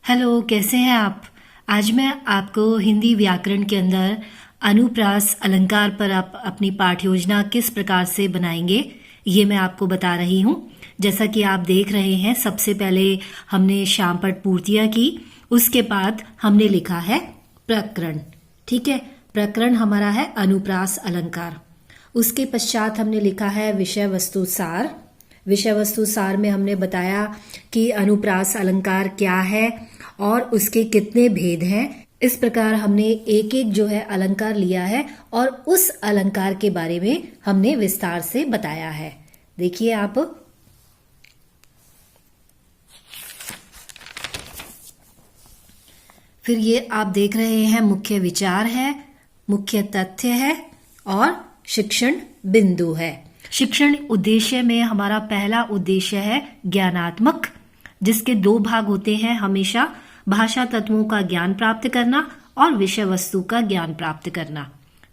Hello, कैसे हैं आप। आज मैं आपको हिंदी व्याकरण के अंदर अनुप्रास अलंकार पर आप अपनी पाठ योजना किस प्रकार से बनाएंगे ये मैं आपको बता रही हूँ। जैसा कि आप देख रहे हैं, सबसे पहले हमने शामपट पूर्तियाँ की, उसके बाद हमने लिखा है प्रकरण। ठीक है, प्रकरण हमारा है अनुप्रास अलंकार। उसके पश्चात हमने लिखा है विषय वस्तु सार। विषय वस्तु सार में हमने बताया कि अनुप्रास अलंकार क्या है और उसके कितने भेद हैं। इस प्रकार हमने एक एक जो है अलंकार लिया है और उस अलंकार के बारे में हमने विस्तार से बताया है। देखिए आप, फिर ये आप देख रहे हैं मुख्य विचार है, मुख्य तथ्य है और शिक्षण बिंदु है। शिक्षण उद्देश्य में हमारा पहला उद्देश्य है ज्ञानात्मक, जिसके दो भाग होते हैं हमेशा, भाषा तत्वों का ज्ञान प्राप्त करना और विषय वस्तु का ज्ञान प्राप्त करना।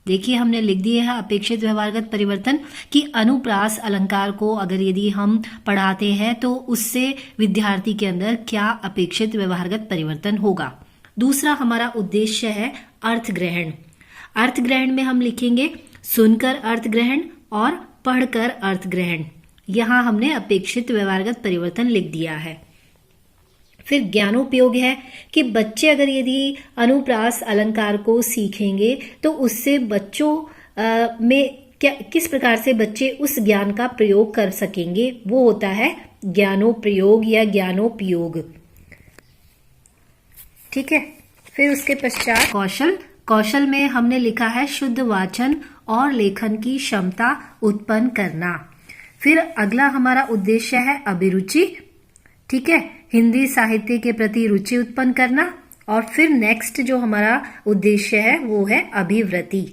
देखिए हमने लिख दिए है अपेक्षित व्यवहारगत परिवर्तन कि अनुप्रास अलंकार को अगर यदि हम पढ़ाते हैं तो उससे विद्यार्थी के अंदर क्या अपेक्षित व्यवहारगत परिवर्तन होगा। दूसरा हमारा उद्देश्य है अर्थ ग्रहण। अर्थ ग्रहण में हम लिखेंगे सुनकर अर्थ ग्रहण और पढ़कर अर्थ ग्रहण। यहाँ हमने अपेक्षित व्यवहारगत परिवर्तन लिख दिया है। फिर ज्ञानोपयोग है कि बच्चे अगर यदि अनुप्रास अलंकार को सीखेंगे तो उससे बच्चों में किस प्रकार से बच्चे उस ज्ञान का प्रयोग कर सकेंगे, वो होता है ज्ञानोप्रयोग या ज्ञानोपयोग। ठीक है, फिर उसके पश्चात कौशल। कौशल में हमने लिखा है शुद्ध वाचन और लेखन की क्षमता उत्पन्न करना। फिर अगला हमारा उद्देश्य है अभिरुचि। ठीक है, हिंदी साहित्य के प्रति रुचि उत्पन्न करना। और फिर नेक्स्ट जो हमारा उद्देश्य है वो है अभिवृत्ति।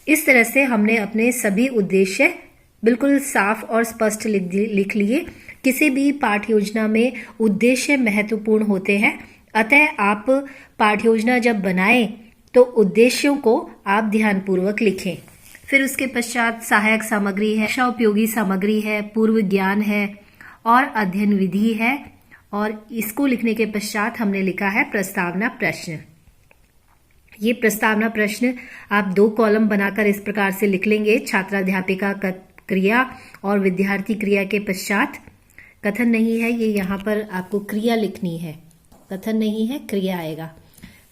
इस तरह से हमने अपने सभी उद्देश्य बिल्कुल साफ और स्पष्ट लिख लिए। किसी भी पाठ योजना में उद्देश्य महत्वपूर्ण होते हैं, अतः आप पाठ योजना जब बनाएं तो उद्देश्यों को आप ध्यानपूर्वक लिखें। फिर उसके पश्चात सहायक सामग्री है, शिक्षा उपयोगी सामग्री है, पूर्व ज्ञान है और अध्ययन विधि है। और इसको लिखने के पश्चात हमने लिखा है प्रस्तावना प्रश्न। ये प्रस्तावना प्रश्न आप 2 कॉलम बनाकर इस प्रकार से लिख लेंगे, छात्राध्यापिका क्रिया और विद्यार्थी क्रिया के पश्चात। कथन नहीं है, ये यहाँ पर आपको क्रिया लिखनी है, कथन नहीं है, क्रिया आएगा।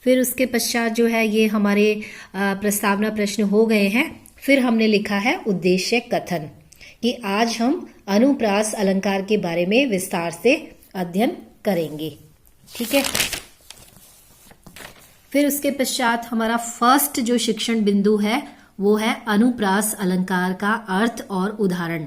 फिर उसके पश्चात जो है ये हमारे प्रस्तावना प्रश्न हो गए हैं। फिर हमने लिखा है उद्देश्य कथन कि आज हम अनुप्रास अलंकार के बारे में विस्तार से अध्ययन करेंगे। ठीक है, फिर उसके पश्चात हमारा फर्स्ट जो शिक्षण बिंदु है वो है अनुप्रास अलंकार का अर्थ और उदाहरण।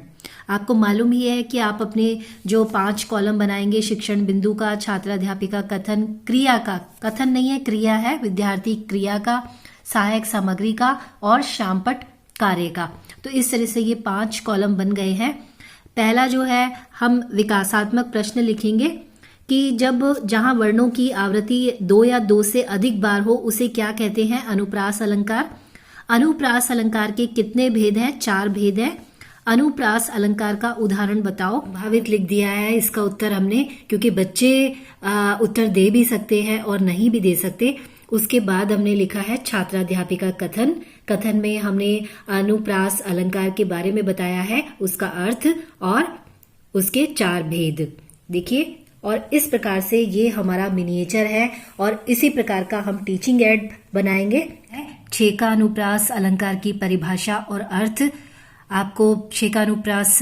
आपको मालूम ही है कि आप अपने जो 5 कॉलम बनाएंगे शिक्षण बिंदु का, छात्राध्यापिका कथन, क्रिया का, कथन नहीं है क्रिया है, विद्यार्थी क्रिया का, सहायक सामग्री का और शामपट कार्य का। तो इस तरह से ये 5 कॉलम बन गए हैं। पहला जो है हम विकासात्मक प्रश्न लिखेंगे कि जहां वर्णों की आवृत्ति 2 या 2 से अधिक बार हो उसे क्या कहते हैं, अनुप्रास अलंकार। अनुप्रास अलंकार के कितने भेद हैं, 4 भेद हैं। अनुप्रास अलंकार का उदाहरण बताओ। भावित लिख दिया है इसका उत्तर हमने, क्योंकि बच्चे उत्तर दे भी सकते हैं और नहीं भी दे सकते। उसके बाद हमने लिखा है छात्राध्यापिका कथन। कथन में हमने अनुप्रास अलंकार के बारे में बताया है, उसका अर्थ और उसके 4 भेद। देखिए, और इस प्रकार से ये हमारा मिनिएचर है और इसी प्रकार का हम टीचिंग एड बनाएंगे। 6 का अनुप्रास अलंकार की परिभाषा और अर्थ। आपको 6 का अनुप्रास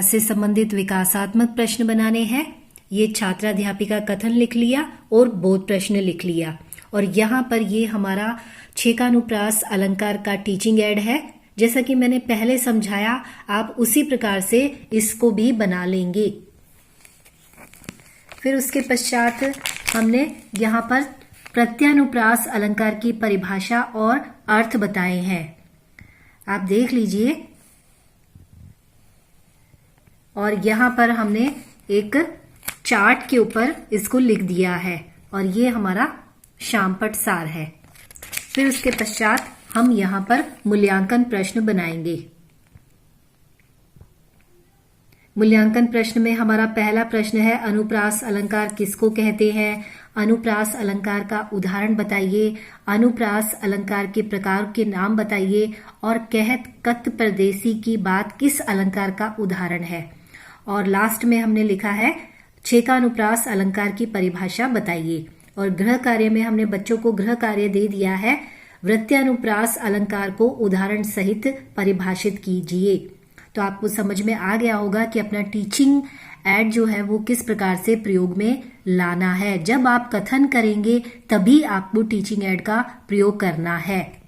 से संबंधित विकासात्मक प्रश्न बनाने हैं। ये छात्राध्यापिका कथन लिख लिया और बोध प्रश्न लिख लिया। और यहाँ पर ये हमारा 6 का अनुप्रास अलंकार का टीचिंग एड है। जैसा कि मैंने पहले समझाया, आप उसी प्रकार से इसको भी बना लेंगे। फिर उसके पश्चात हमने यहाँ पर प्रत्यानुप्रास अलंकार की परिभाषा और अर्थ बताए हैं। आप देख लीजिए, और यहाँ पर हमने एक चार्ट के ऊपर इसको लिख दिया है और ये हमारा शामपट सार है। फिर उसके पश्चात हम यहाँ पर मूल्यांकन प्रश्न बनाएंगे। मूल्यांकन प्रश्न में हमारा पहला प्रश्न है, अनुप्रास अलंकार किसको कहते हैं? अनुप्रास अलंकार का उदाहरण बताइए। अनुप्रास अलंकार के प्रकार के नाम बताइए और कहत कत परदेसी की बात किस अलंकार का उदाहरण है? और लास्ट में हमने लिखा है छेकानुप्रास अलंकार की परिभाषा बताइए। और गृह कार्य में हमने बच्चों को गृह कार्य दे दिया है, वृत्यानुप्रास अलंकार को उदाहरण सहित परिभाषित कीजिए। तो आपको समझ में आ गया होगा कि अपना टीचिंग एड जो है वो किस प्रकार से प्रयोग में लाना है। जब आप कथन करेंगे तभी आपको टीचिंग एड का प्रयोग करना है।